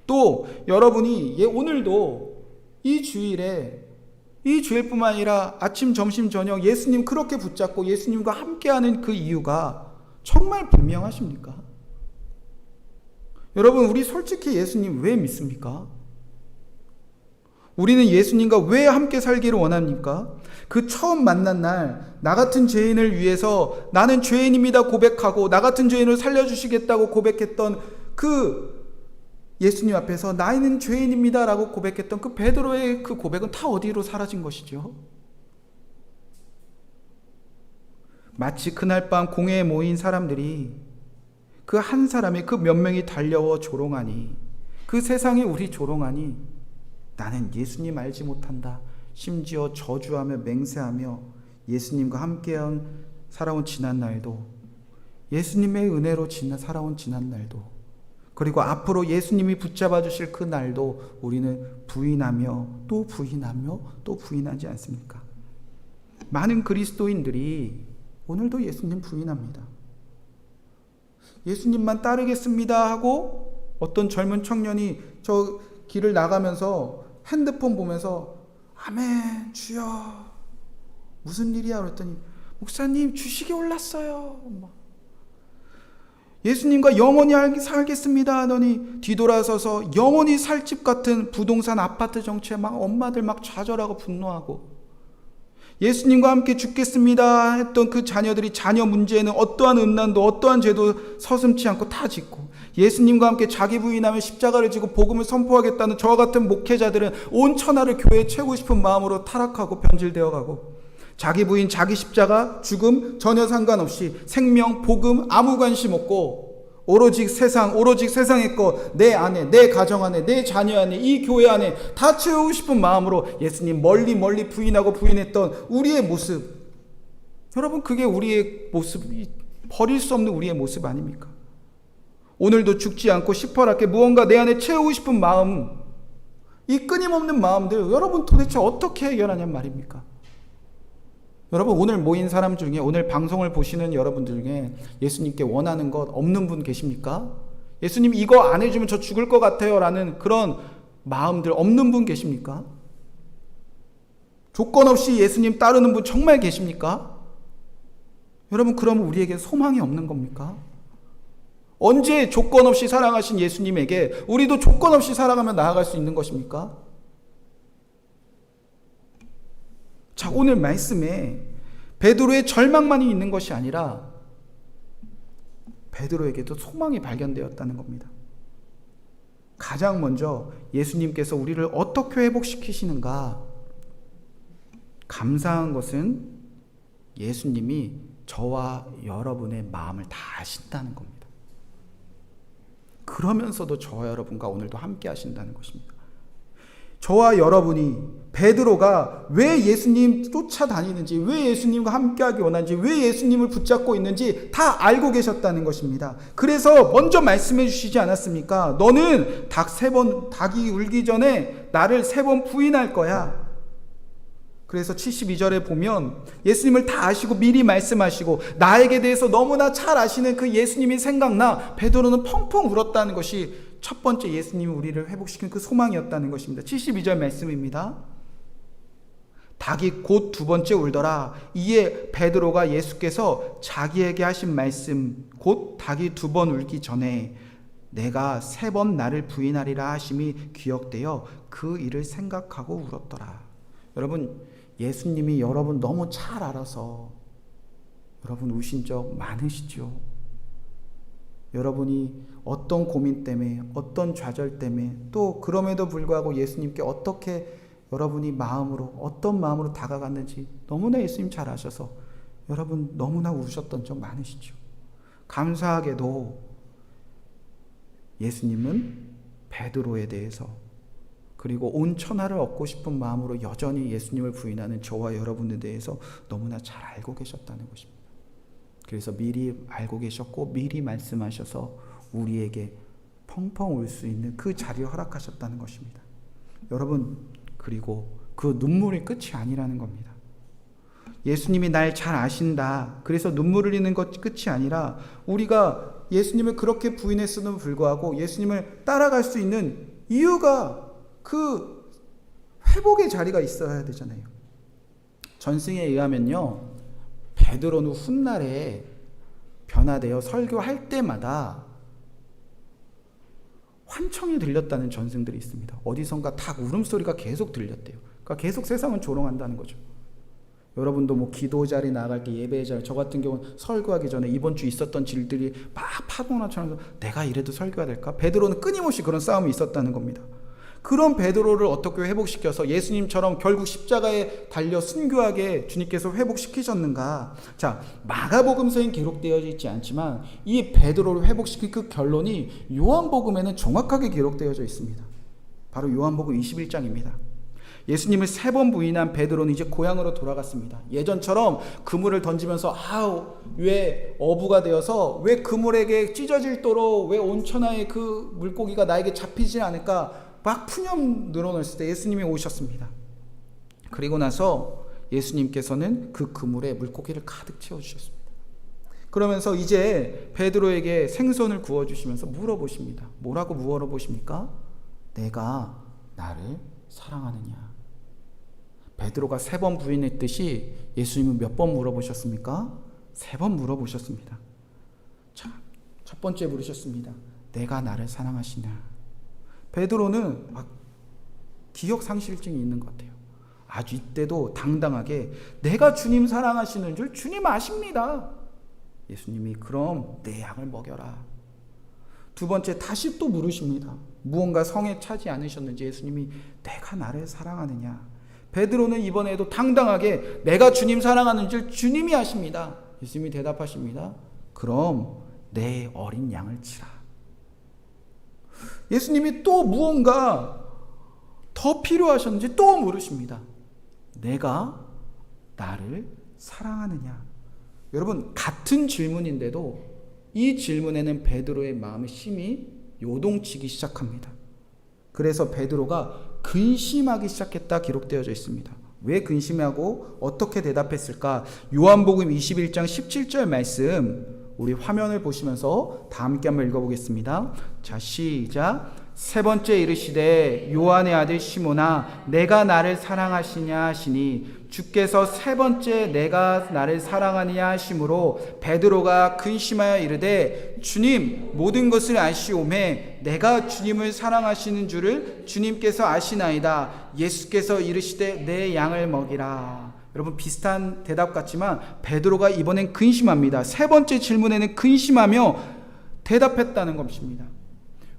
또 여러분이 오늘도 이 주일뿐만 아니라 아침, 점심, 저녁 예수님 그렇게 붙잡고 예수님과 함께하는 그 이유가 정말 분명하십니까? 여러분, 우리 솔직히 예수님 왜 믿습니까? 우리는 예수님과 왜 함께 살기를 원합니까? 그 처음 만난 날, 나 같은 죄인을 위해서 나는 죄인입니다 고백하고 나 같은 죄인을 살려주시겠다고 고백했던 그 예수님 앞에서 나는 죄인입니다 라고 고백했던 그 베드로의 그 고백은 다 어디로 사라진 것이죠? 마치 그날 밤 공회에 모인 사람들이 그 한 사람의 그 몇 명이 달려와 조롱하니, 그 세상에 우리 조롱하니 나는 예수님 알지 못한다, 심지어 저주하며 맹세하며 예수님과 함께한 살아온 지난 날도, 예수님의 은혜로 살아온 지난 날도, 그리고 앞으로 예수님이 붙잡아 주실 그 날도 우리는 부인하며 또 부인하며 또 부인하지 않습니까? 많은 그리스도인들이 오늘도 예수님 부인합니다. 예수님만 따르겠습니다 하고 어떤 젊은 청년이 저 길을 나가면서 핸드폰 보면서 아멘 주여 무슨 일이야 그랬더니 목사님 주식이 올랐어요. 예수님과 영원히 살겠습니다 하더니 뒤돌아서서 영원히 살 집 같은 부동산 아파트 정치에 막 엄마들 막 좌절하고 분노하고, 예수님과 함께 죽겠습니다 했던 그 자녀들이 자녀 문제에는 어떠한 음란도 어떠한 죄도 서슴지 않고 다 짓고, 예수님과 함께 자기 부인하며 십자가를 지고 복음을 선포하겠다는 저와 같은 목회자들은 온 천하를 교회에 채우고 싶은 마음으로 타락하고 변질되어 가고, 자기 부인, 자기 십자가, 죽음 전혀 상관없이 생명, 복음 아무 관심 없고 오로지 세상의 것, 내 안에, 내 가정 안에, 내 자녀 안에, 이 교회 안에 다 채우고 싶은 마음으로 예수님 멀리 부인하고 부인했던 우리의 모습, 여러분 그게 우리의 모습, 버릴 수 없는 우리의 모습 아닙니까? 오늘도 죽지 않고 시퍼렇게 무언가 내 안에 채우고 싶은 마음, 이 끊임없는 마음들 여러분 도대체 어떻게 해결하냔 말입니까? 여러분 오늘 모인 사람 중에, 오늘 방송을 보시는 여러분들 중에 예수님께 원하는 것 없는 분 계십니까? 예수님 이거 안 해주면 저 죽을 것 같아요 라는 그런 마음들 없는 분 계십니까? 조건 없이 예수님 따르는 분 정말 계십니까? 여러분 그러면 우리에게 소망이 없는 겁니까? 언제 조건 없이 사랑하신 예수님에게 우리도 조건 없이 살아가며 나아갈 수 있는 것입니까? 자, 오늘 말씀에 베드로의 절망만이 있는 것이 아니라 베드로에게도 소망이 발견되었다는 겁니다. 가장 먼저 예수님께서 우리를 어떻게 회복시키시는가, 감사한 것은 예수님이 저와 여러분의 마음을 다 아신다는 겁니다. 그러면서도 저와 여러분과 오늘도 함께 하신다는 것입니다. 저와 여러분이 베드로가 왜 예수님 쫓아다니는지, 왜 예수님과 함께하기 원하는지, 왜 예수님을 붙잡고 있는지 다 알고 계셨다는 것입니다. 그래서 먼저 말씀해 주시지 않았습니까? 너는 닭이 울기 전에 나를 3번 부인할 거야. 그래서 72절에 보면 예수님을 다 아시고 미리 말씀하시고 나에게 대해서 너무나 잘 아시는 그 예수님이 생각나 베드로는 펑펑 울었다는 것이 첫 번째 예수님이 우리를 회복시킨 그 소망이었다는 것입니다. 72절 말씀입니다. 닭이 곧 2번째 울더라. 이에 베드로가 예수께서 자기에게 하신 말씀 곧 닭이 2번 울기 전에 내가 3번 나를 부인하리라 하심이 기억되어 그 일을 생각하고 울었더라. 여러분, 예수님이 여러분 너무 잘 알아서 여러분 우신 적 많으시죠? 여러분이 어떤 고민 때문에, 어떤 좌절 때문에, 또 그럼에도 불구하고 예수님께 어떻게 여러분이 어떤 마음으로 다가갔는지 너무나 예수님 잘 아셔서 여러분 너무나 우셨던 적 많으시죠? 감사하게도 예수님은 베드로에 대해서 그리고 온 천하를 얻고 싶은 마음으로 여전히 예수님을 부인하는 저와 여러분에 대해서 너무나 잘 알고 계셨다는 것입니다. 그래서 미리 알고 계셨고 미리 말씀하셔서 우리에게 펑펑 울 수 있는 그 자리를 허락하셨다는 것입니다. 여러분, 그리고 그 눈물이 끝이 아니라는 겁니다. 예수님이 날 잘 아신다. 그래서 눈물을 흘리는 것 끝이 아니라 우리가 예수님을 그렇게 부인했음에도 불구하고 예수님을 따라갈 수 있는 이유가 그 회복의 자리가 있어야 되잖아요. 전승에 의하면요, 베드로는 훗날에 변화되어 설교할 때마다 환청이 들렸다는 전승들이 있습니다. 어디선가 닭 울음소리가 계속 들렸대요. 그러니까 계속 세상은 조롱한다는 거죠. 여러분도 뭐 기도 자리 나갈 때 예배 자리, 저 같은 경우는 설교하기 전에 이번 주 있었던 일들이 막 파도나처럼 내가 이래도 설교해야 될까? 베드로는 끊임없이 그런 싸움이 있었다는 겁니다. 그런 베드로를 어떻게 회복시켜서 예수님처럼 결국 십자가에 달려 순교하게 주님께서 회복시키셨는가? 자, 마가복음서엔 기록되어 있지 않지만 이 베드로를 회복시킨 그 결론이 요한복음에는 정확하게 기록되어져 있습니다. 바로 요한복음 21장입니다. 예수님을 3번 부인한 베드로는 이제 고향으로 돌아갔습니다. 예전처럼 그물을 던지면서 왜 어부가 되어서 왜 그물에게 찢어질도록 왜 온 천하의 그 물고기가 나에게 잡히지 않을까 막 푸념 늘어났을 때 예수님이 오셨습니다. 그리고 나서 예수님께서는 그 그물에 물고기를 가득 채워주셨습니다. 그러면서 이제 베드로에게 생선을 구워주시면서 물어보십니다. 뭐라고 물어보십니까? 내가 나를 사랑하느냐? 베드로가 3번 부인했듯이 예수님은 몇 번 물어보셨습니까? 3번 물어보셨습니다. 자, 첫 번째 물으셨습니다. 내가 나를 사랑하시냐? 베드로는 막 기억상실증이 있는 것 같아요. 아주 이때도 당당하게 내가 주님 사랑하시는 줄 주님 아십니다. 예수님이 그럼 내 양을 먹여라. 2번째 다시 또 물으십니다. 무언가 성에 차지 않으셨는지 예수님이 내가 나를 사랑하느냐? 베드로는 이번에도 당당하게 내가 주님 사랑하는 줄 주님이 아십니다. 예수님이 대답하십니다. 그럼 내 어린 양을 치라. 예수님이 또 무언가 더 필요하셨는지 또 물으십니다. 내가 나를 사랑하느냐? 여러분, 같은 질문인데도 이 질문에는 베드로의 마음이 심히 요동치기 시작합니다. 그래서 베드로가 근심하기 시작했다 기록되어져 있습니다. 왜 근심하고 어떻게 대답했을까? 요한복음 21장 17절 말씀 우리 화면을 보시면서 다 함께 한번 읽어보겠습니다. 자, 시작. 3번째 이르시되 요한의 아들 시몬아 내가 나를 사랑하시냐 하시니 주께서 3번째 내가 나를 사랑하느냐 하심으로 베드로가 근심하여 이르되 주님 모든 것을 아시오매 내가 주님을 사랑하시는 줄을 주님께서 아시나이다. 예수께서 이르시되 내 양을 먹이라. 여러분, 비슷한 대답 같지만 베드로가 이번엔 근심합니다. 3번째 질문에는 근심하며 대답했다는 것입니다.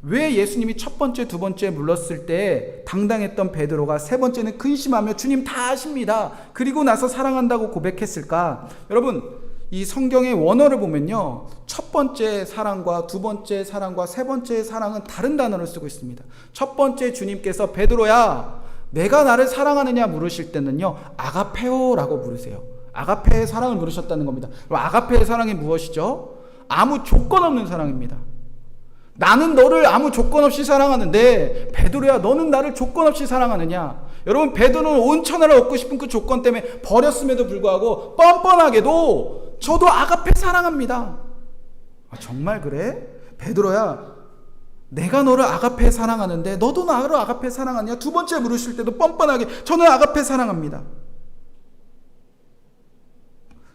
왜 예수님이 첫 번째, 두 번째 물렀을 때 당당했던 베드로가 3번째는 근심하며 주님 다 아십니다. 그리고 나서 사랑한다고 고백했을까? 여러분, 이 성경의 원어를 보면요, 첫 번째 사랑과 두 번째 사랑과 세 번째 사랑은 다른 단어를 쓰고 있습니다. 첫 번째 주님께서 베드로야 내가 나를 사랑하느냐 물으실 때는요, 아가페오라고 부르세요. 아가페의 사랑을 물으셨다는 겁니다. 그럼 아가페의 사랑이 무엇이죠? 아무 조건 없는 사랑입니다. 나는 너를 아무 조건 없이 사랑하는데 베드로야 너는 나를 조건 없이 사랑하느냐? 여러분, 베드로는 온 천하를 얻고 싶은 그 조건 때문에 버렸음에도 불구하고 뻔뻔하게도 저도 아가페 사랑합니다. 아, 정말 그래? 베드로야 내가 너를 아가페 사랑하는데 너도 나를 아가페 사랑하냐? 두 번째 물으실 때도 뻔뻔하게 저는 아가페 사랑합니다.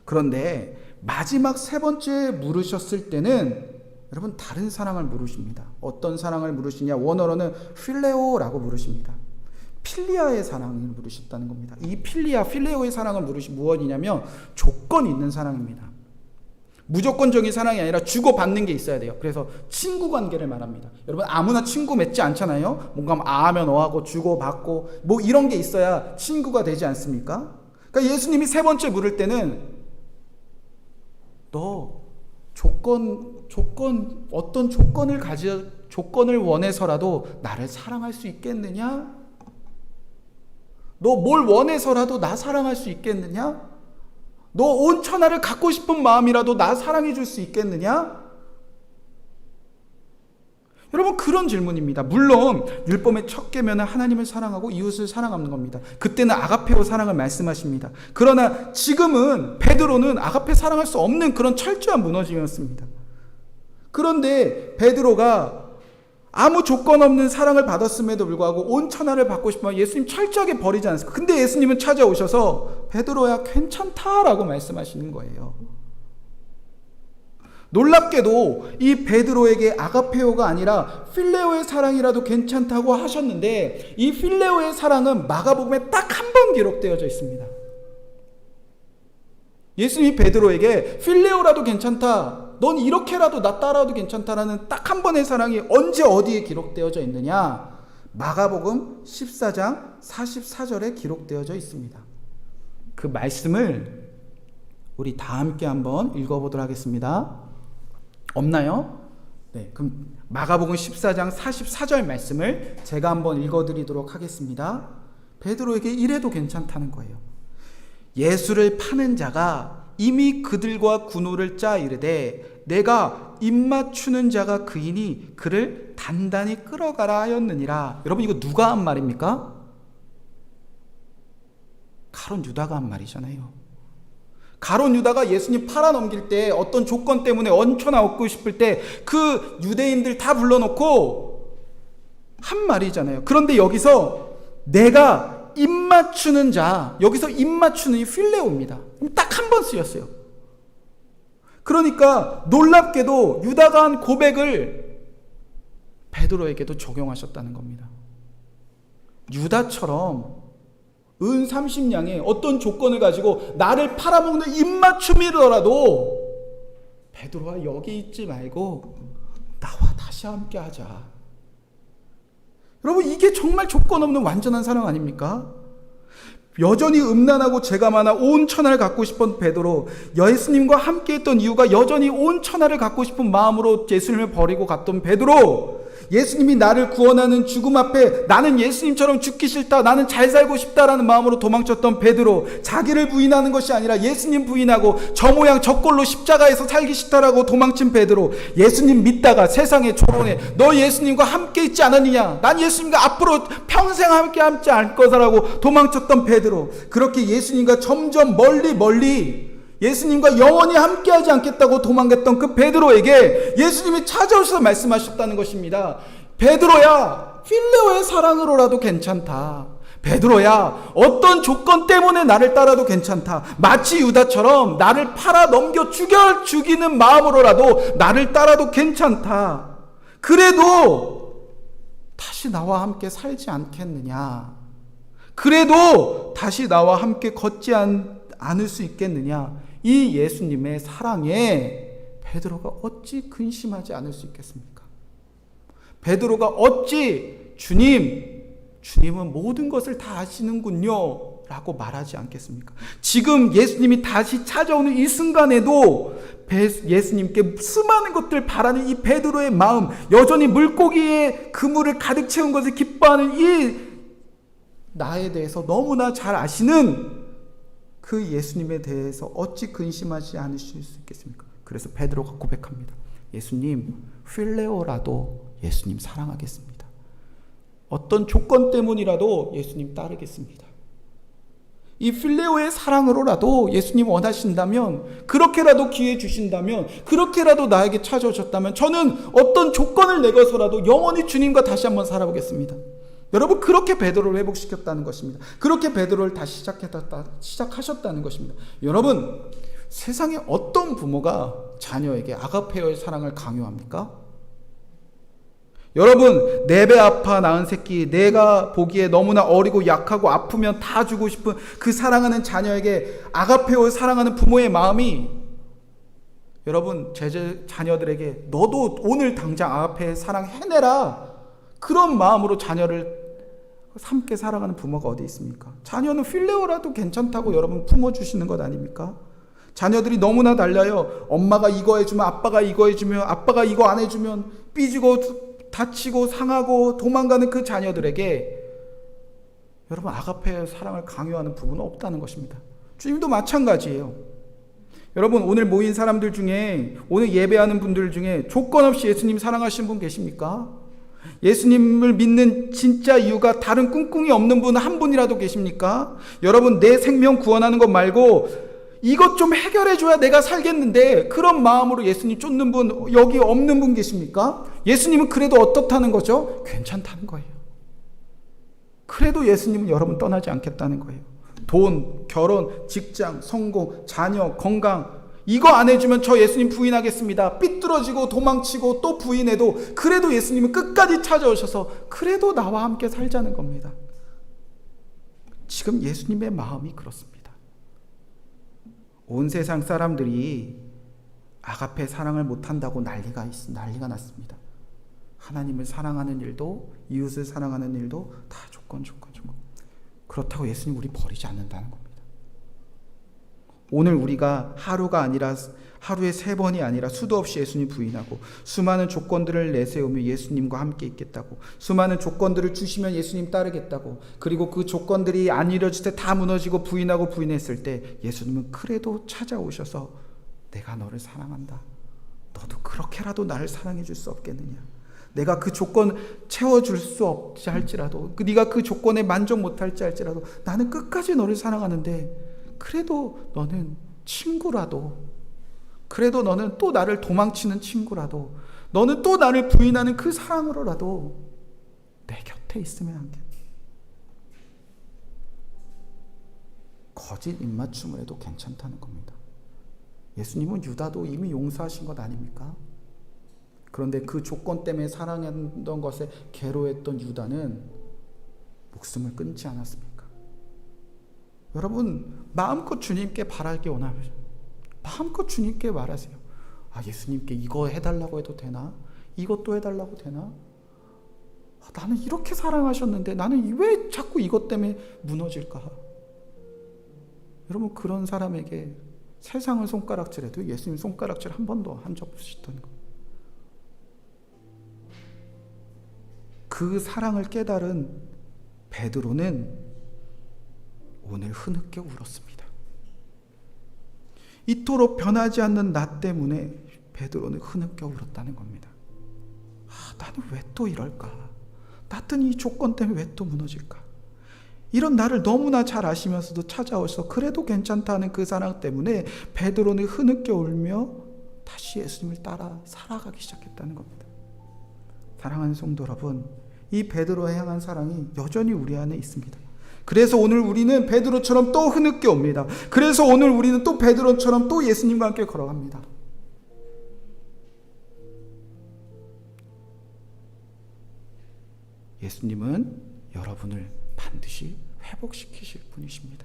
그런데 마지막 세 번째 물으셨을 때는 여러분 다른 사랑을 물으십니다. 어떤 사랑을 물으시냐? 원어로는 필레오라고 물으십니다. 필리아의 사랑을 물으셨다는 겁니다. 이 필레오의 사랑을 물으신 무엇이냐면 조건이 있는 사랑입니다. 무조건적인 사랑이 아니라 주고받는 게 있어야 돼요. 그래서 친구 관계를 말합니다. 여러분 아무나 친구 맺지 않잖아요. 뭔가 아하면 어하고 주고받고 뭐 이런 게 있어야 친구가 되지 않습니까? 그러니까 예수님이 세 번째 물을 때는 너 어떤 조건을 원해서라도 나를 사랑할 수 있겠느냐? 너 뭘 원해서라도 나 사랑할 수 있겠느냐? 너 온 천하를 갖고 싶은 마음이라도 나 사랑해 줄 수 있겠느냐? 여러분 그런 질문입니다. 물론 율법의 첫 계명은 하나님을 사랑하고 이웃을 사랑하는 겁니다. 그때는 아가페오 사랑을 말씀하십니다. 그러나 지금은 베드로는 아가페 사랑할 수 없는 그런 철저한 무너짐이었습니다. 그런데 베드로가 아무 조건 없는 사랑을 받았음에도 불구하고 온 천하를 받고 싶으면 예수님 철저하게 버리지 않습니까? 근데 예수님은 찾아오셔서 베드로야 괜찮다라고 말씀하시는 거예요. 놀랍게도 이 베드로에게 아가페오가 아니라 필레오의 사랑이라도 괜찮다고 하셨는데 이 필레오의 사랑은 마가복음에 딱 한 번 기록되어져 있습니다. 예수님이 베드로에게 필레오라도 괜찮다, 넌 이렇게라도 나 따라도 괜찮다라는 딱 한 번의 사랑이 언제 어디에 기록되어져 있느냐? 마가복음 14장 44절에 기록되어져 있습니다. 그 말씀을 우리 다 함께 한번 읽어보도록 하겠습니다. 없나요? 네, 그럼 마가복음 14장 44절 말씀을 제가 한번 읽어드리도록 하겠습니다. 베드로에게 이래도 괜찮다는 거예요. 예수를 파는 자가 이미 그들과 군호를 짜 이르되 내가 입맞추는 자가 그이니 그를 단단히 끌어가라 하였느니라. 여러분 이거 누가 한 말입니까? 가룟 유다가 한 말이잖아요. 가룟 유다가 예수님 팔아넘길 때 어떤 조건 때문에 얹혀나 얻고 싶을 때 그 유대인들 다 불러놓고 한 말이잖아요. 그런데 여기서 내가 입맞추는 자, 여기서 입맞추는 이 필레오입니다. 딱 한 번 쓰였어요. 그러니까 놀랍게도 유다가 한 고백을 베드로에게도 적용하셨다는 겁니다. 유다처럼 은 30냥에 어떤 조건을 가지고 나를 팔아먹는 입맞춤이더라도 베드로와 여기 있지 말고 나와 다시 함께 하자. 여러분 이게 정말 조건 없는 완전한 사랑 아닙니까? 여전히 음란하고 죄가 많아 온 천하를 갖고 싶은 베드로, 예수님과 함께 했던 이유가 여전히 온 천하를 갖고 싶은 마음으로 예수님을 버리고 갔던 베드로, 예수님이 나를 구원하는 죽음 앞에 나는 예수님처럼 죽기 싫다, 나는 잘 살고 싶다라는 마음으로 도망쳤던 베드로, 자기를 부인하는 것이 아니라 예수님 부인하고 저 모양 저 꼴로 십자가에서 살기 싫다라고 도망친 베드로, 예수님 믿다가 세상에 조롱해 너 예수님과 함께 있지 않았느냐, 난 예수님과 앞으로 평생 함께 함지 않을 거다라고 도망쳤던 베드로, 그렇게 예수님과 점점 멀리 예수님과 영원히 함께하지 않겠다고 도망갔던 그 베드로에게 예수님이 찾아오셔서 말씀하셨다는 것입니다. 베드로야, 필레오의 사랑으로라도 괜찮다. 베드로야, 어떤 조건 때문에 나를 따라도 괜찮다. 마치 유다처럼 나를 팔아 넘겨 죽이는 마음으로라도 나를 따라도 괜찮다. 그래도 다시 나와 함께 살지 않겠느냐? 그래도 다시 나와 함께 걷지 않을 수 있겠느냐? 이 예수님의 사랑에 베드로가 어찌 근심하지 않을 수 있겠습니까? 베드로가 어찌 주님은 모든 것을 다 아시는군요, 라고 말하지 않겠습니까? 지금 예수님이 다시 찾아오는 이 순간에도 예수님께 수많은 것들 바라는 이 베드로의 마음, 여전히 물고기의 그물을 가득 채운 것을 기뻐하는 이 나에 대해서 너무나 잘 아시는 그 예수님에 대해서 어찌 근심하지 않으실 수 있겠습니까? 그래서 베드로가 고백합니다. 예수님, 필레오라도 예수님 사랑하겠습니다. 어떤 조건 때문이라도 예수님 따르겠습니다. 이 필레오의 사랑으로라도 예수님 원하신다면, 그렇게라도 기회 주신다면, 그렇게라도 나에게 찾아오셨다면 저는 어떤 조건을 내고서라도 영원히 주님과 다시 한번 살아보겠습니다. 여러분, 그렇게 베드로를 회복시켰다는 것입니다. 그렇게 베드로를 다시 시작하셨다는 것입니다. 여러분, 세상에 어떤 부모가 자녀에게 아가페어의 사랑을 강요합니까? 여러분, 내 배 아파 낳은 새끼, 내가 보기에 너무나 어리고 약하고 아프면 다 주고 싶은 그 사랑하는 자녀에게 아가페어를 사랑하는 부모의 마음이, 여러분, 제 자녀들에게 너도 오늘 당장 아가페어의 사랑 해내라, 그런 마음으로 자녀를 함께 사랑하는 부모가 어디 있습니까? 자녀는 필레오라도 괜찮다고 여러분 품어주시는 것 아닙니까? 자녀들이 너무나 달라요. 엄마가 이거 해주면 아빠가 이거 해주면, 아빠가 이거 안 해주면 삐지고 다치고 상하고 도망가는 그 자녀들에게 여러분 아가페의 사랑을 강요하는 부분은 없다는 것입니다. 주님도 마찬가지예요. 여러분, 오늘 모인 사람들 중에, 오늘 예배하는 분들 중에 조건 없이 예수님 사랑하시는 분 계십니까? 예수님을 믿는 진짜 이유가 다른 꿍꿍이 없는 분 한 분이라도 계십니까? 여러분, 내 생명 구원하는 것 말고 이것 좀 해결해 줘야 내가 살겠는데 그런 마음으로 예수님 쫓는 분 여기 없는 분 계십니까? 예수님은 그래도 어떻다는 거죠? 괜찮다는 거예요. 그래도 예수님은 여러분 떠나지 않겠다는 거예요. 돈, 결혼, 직장, 성공, 자녀, 건강, 이거 안 해주면 저 예수님 부인하겠습니다. 삐뚤어지고 도망치고 또 부인해도 그래도 예수님은 끝까지 찾아오셔서 그래도 나와 함께 살자는 겁니다. 지금 예수님의 마음이 그렇습니다. 온 세상 사람들이 아가페 사랑을 못한다고 난리가 났습니다. 하나님을 사랑하는 일도 이웃을 사랑하는 일도 다 조건. 그렇다고 예수님 우리 버리지 않는다는 겁니다. 오늘 우리가 하루가 아니라 하루에 3번이 아니라 수도 없이 예수님 부인하고 수많은 조건들을 내세우며 예수님과 함께 있겠다고, 수많은 조건들을 주시면 예수님 따르겠다고, 그리고 그 조건들이 안 이루어질 때 다 무너지고 부인했을 때 예수님은 그래도 찾아오셔서 내가 너를 사랑한다. 너도 그렇게라도 나를 사랑해 줄 수 없겠느냐. 내가 그 조건 채워줄 수 없지 할지라도, 네가 그 조건에 만족 못할지 할지라도 나는 끝까지 너를 사랑하는데 그래도 너는 친구라도, 그래도 너는 또 나를 도망치는 친구라도, 너는 또 나를 부인하는 그 사랑으로라도 내 곁에 있으면 안 돼. 거짓 입맞춤을 해도 괜찮다는 겁니다. 예수님은 유다도 이미 용서하신 것 아닙니까? 그런데 그 조건 때문에 사랑했던 것에 괴로워했던 유다는 목숨을 끊지 않았습니까? 여러분, 마음껏 주님께 바라기 원하면 마음껏 주님께 말하세요. 예수님께 이거 해달라고 해도 되나? 이것도 해달라고 되나? 나는 이렇게 사랑하셨는데 나는 왜 자꾸 이것 때문에 무너질까? 여러분, 그런 사람에게 세상을 손가락질해도 예수님 손가락질 한 번도 한 적 없으시던 거. 그 사랑을 깨달은 베드로는 오늘 흐느껴 울었습니다. 이토록 변하지 않는 나 때문에 베드로는 흐느껴 울었다는 겁니다. 나는 왜 또 이럴까? 나는 이 조건 때문에 왜 또 무너질까? 이런 나를 너무나 잘 아시면서도 찾아오셔서 그래도 괜찮다는 그 사랑 때문에 베드로는 흐느껴 울며 다시 예수님을 따라 살아가기 시작했다는 겁니다. 사랑하는 성도 여러분, 이 베드로에 향한 사랑이 여전히 우리 안에 있습니다. 그래서 오늘 우리는 베드로처럼 또 흐느껴 옵니다. 그래서 오늘 우리는 또 베드로처럼 또 예수님과 함께 걸어갑니다. 예수님은 여러분을 반드시 회복시키실 분이십니다.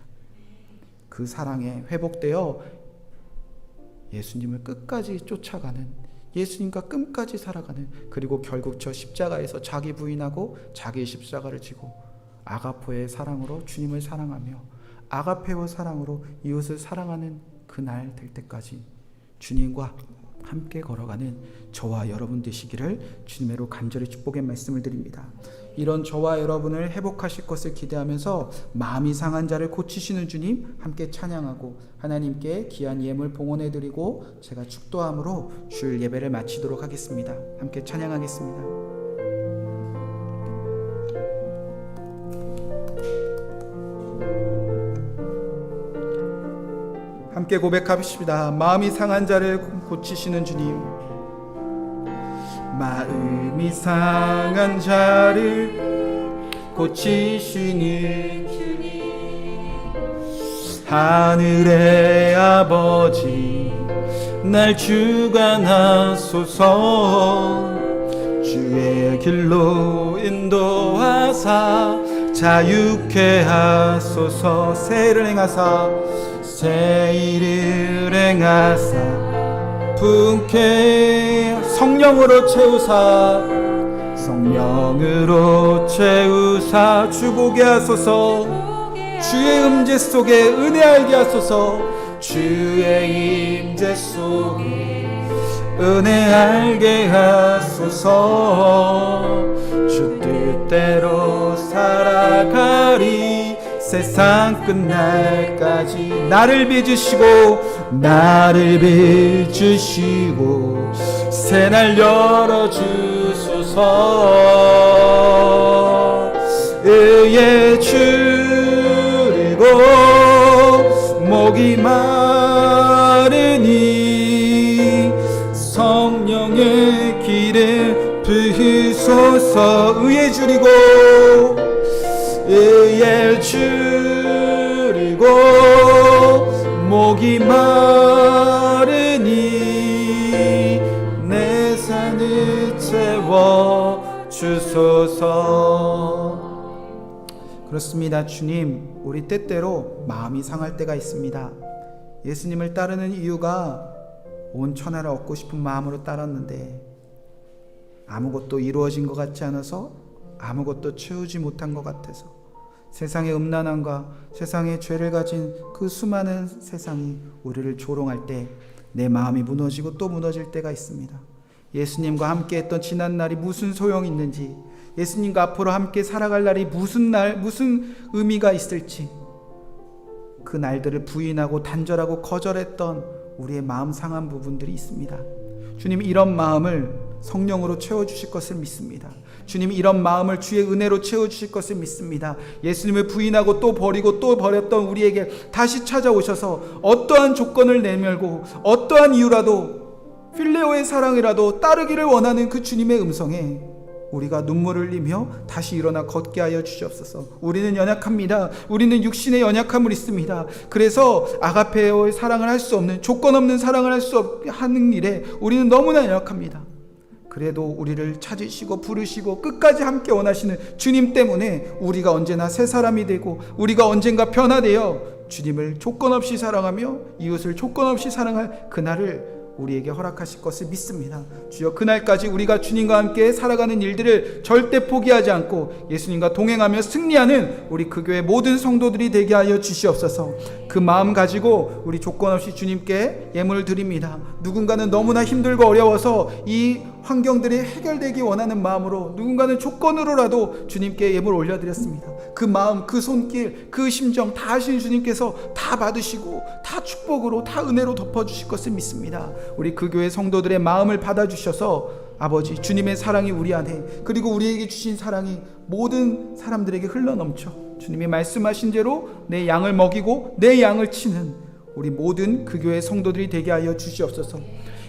그 사랑에 회복되어 예수님을 끝까지 쫓아가는, 예수님과 끝까지 살아가는, 그리고 결국 저 십자가에서 자기 부인하고 자기의 십자가를 지고 아가포의 사랑으로 주님을 사랑하며 아가페와 사랑으로 이웃을 사랑하는 그날 될 때까지 주님과 함께 걸어가는 저와 여러분 되시기를 주님으로 간절히 축복의 말씀을 드립니다. 이런 저와 여러분을 회복하실 것을 기대하면서 마음이 상한 자를 고치시는 주님 함께 찬양하고 하나님께 귀한 예물 봉헌해드리고 제가 축도함으로 주일 예배를 마치도록 하겠습니다. 함께 찬양하겠습니다. 함께 고백합시다. 마음이 상한 자를 고치시는 주님, 마음이 상한 자를 고치시는 주님, 하늘의 아버지 날 주관하소서. 주의 길로 인도하사 자유케 하소서. 새를 행하사 새 일을 행하사 분케 성령으로 채우사 성령으로 채우사 주보게 하소서. 주의 임재 속에 은혜 알게 하소서. 주의 임재 속에 은혜 알게 하소서. 주 뜻대로 살아가리. 세상 끝날까지 나를 빚으시고 새날 열어주소서. 의에 줄이고 목이 마르니 성령의 기름 부으소서. 의에 줄이고 목이 마르니 내 산을 채워 주소서. 그렇습니다. 주님, 우리 때때로 마음이 상할 때가 있습니다. 예수님을 따르는 이유가 온 천하를 얻고 싶은 마음으로 따랐는데 아무것도 이루어진 것 같지 않아서, 아무것도 채우지 못한 것 같아서, 세상의 음란함과 세상의 죄를 가진 그 수많은 세상이 우리를 조롱할 때 내 마음이 무너지고 또 무너질 때가 있습니다. 예수님과 함께 했던 지난 날이 무슨 소용이 있는지, 예수님과 앞으로 함께 살아갈 날이 무슨 의미가 있을지, 그 날들을 부인하고 단절하고 거절했던 우리의 마음 상한 부분들이 있습니다. 주님, 이런 마음을 성령으로 채워주실 것을 믿습니다. 주님, 이런 마음을 주의 은혜로 채워주실 것을 믿습니다. 예수님을 부인하고 또 버리고 또 버렸던 우리에게 다시 찾아오셔서 어떠한 조건을 내밀고 어떠한 이유라도 필레오의 사랑이라도 따르기를 원하는 그 주님의 음성에 우리가 눈물을 흘리며 다시 일어나 걷게 하여 주시옵소서. 우리는 연약합니다. 우리는 육신의 연약함을 있습니다. 그래서 아가페의 사랑을 할 수 없는, 조건 없는 사랑을 할 수 하는 일에 우리는 너무나 연약합니다. 그래도 우리를 찾으시고 부르시고 끝까지 함께 원하시는 주님 때문에 우리가 언제나 새 사람이 되고, 우리가 언젠가 변화되어 주님을 조건 없이 사랑하며 이웃을 조건 없이 사랑할 그날을 우리에게 허락하실 것을 믿습니다. 주여, 그날까지 우리가 주님과 함께 살아가는 일들을 절대 포기하지 않고 예수님과 동행하며 승리하는 우리 그 교회 모든 성도들이 되게 하여 주시옵소서. 그 마음 가지고 우리 조건 없이 주님께 예물을 드립니다. 누군가는 너무나 힘들고 어려워서 이 환경들이 해결되기 원하는 마음으로, 누군가는 조건으로라도 주님께 예물 올려드렸습니다. 그 마음, 그 손길, 그 심정 다 아시는 주님께서 다 받으시고 다 축복으로, 다 은혜로 덮어주실 것을 믿습니다. 우리 그 교회 성도들의 마음을 받아주셔서 아버지, 주님의 사랑이 우리 안에, 그리고 우리에게 주신 사랑이 모든 사람들에게 흘러넘쳐 주님이 말씀하신 대로 내 양을 먹이고 내 양을 치는 우리 모든 그 교회 성도들이 되게 하여 주시옵소서.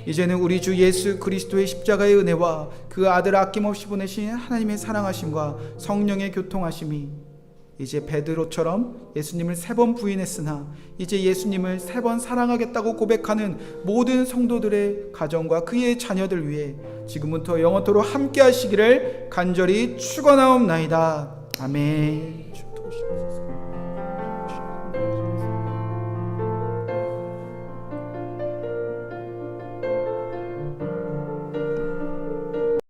이제는 우리 주 예수 그리스도의 십자가의 은혜와 그 아들 아낌없이 보내신 하나님의 사랑하심과 성령의 교통하심이 이제 베드로처럼 예수님을 3번 부인했으나 이제 예수님을 3번 사랑하겠다고 고백하는 모든 성도들의 가정과 그의 자녀들 위해 지금부터 영원토록 함께 하시기를 간절히 축원하옵나이다. 아멘.